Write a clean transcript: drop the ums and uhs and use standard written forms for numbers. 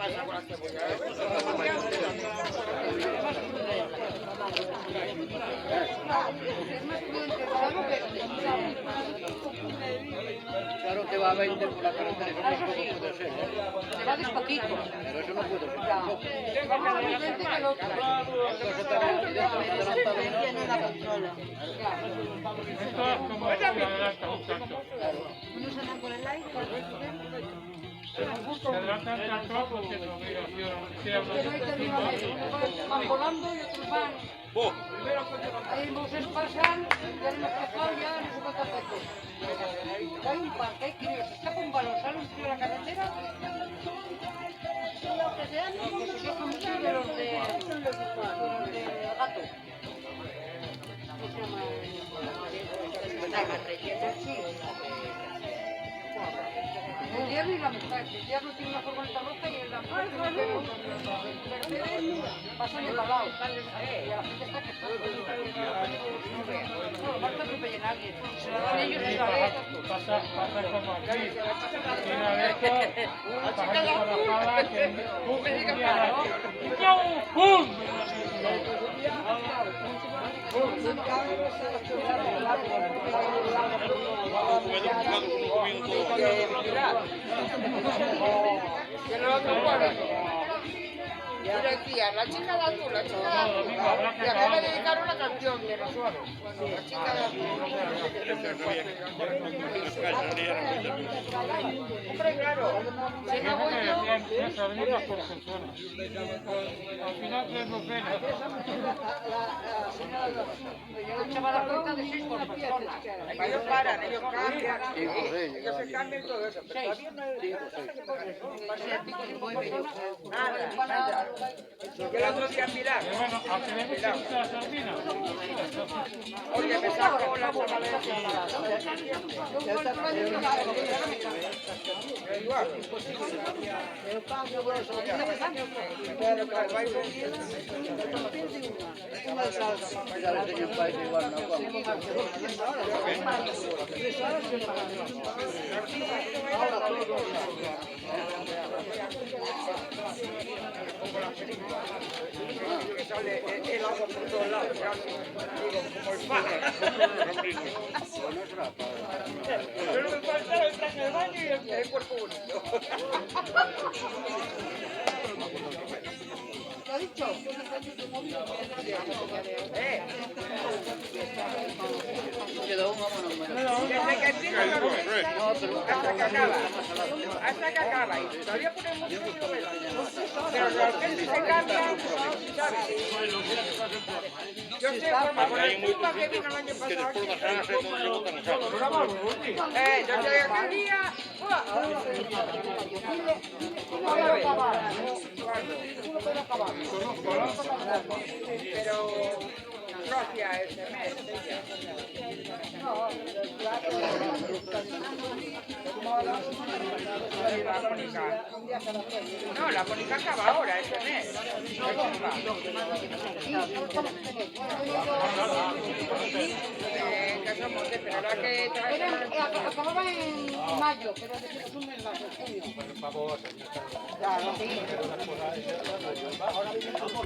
pasa con la cebolla? Claro que va a 20 por la carretera, eso tampoco puede ser. Se va despacito. Pero eso no puede ser. Va más lento que el otro. Entonces también adelantado. No la controla. Esto es como la adelanta un tractor. Unos andan por el aire, Se adelanta el tractor porque no veo yo, sea una van volando y otros van. Ahí buses pasan, ya hemos pasado ya no sé cuántas veces. Hay un parque, hay que se escapa un balón, sale un tío a la carretera. Que se quejan mucho de los de gato. ¿Cómo se llama? El diablo y la mujer. El diablo tiene una furgoneta roja y la mujer tiene un Mercedes pasan de lado. Y a la gente está quejando. No, falta atropellar a alguien. Se la dan ellos y la ven. pasa como aquí. Tiene a esto, pasa por la pala que ¡pum! Yo decía, la chica de azul, la chica de azul. Y acá me dedicaron una canción de los suaves. La chica de azul. Hombre, claro. Si no voy yo... Eso, venimos por personas. Al final tres docenas. Un chaval a cuenta de 6 por persona. Ellos paran, ellos cambian. Ellos se cambian y todo eso. Pero todavía no nada. Que el otro día mirar. Bueno, ¿a qué le gusta la sardina? Oye, me saco la chavalera. Igual. Pero claro, va a ir Ya les en el país igual no vamos. que sale el agua por todos lados. Digo, como el pájaro. Pero me faltaba el traje de baño y el cuerpo bonito. ¿Lo ha dicho? Quedó un vámonos. Desde que empieza la hasta que acaba. Hasta que acaba. Y todavía ponemos un poquito de pero la gente se cambia, ¿sabes? Yo sé, por el culpa que vino el año pasado. Yo sé aquel día. Pero no hacía ese mes. No, la Mónica acaba ahora, ese mes. Acababa en mayo, pero después un mes más, en junio. Claro, sí.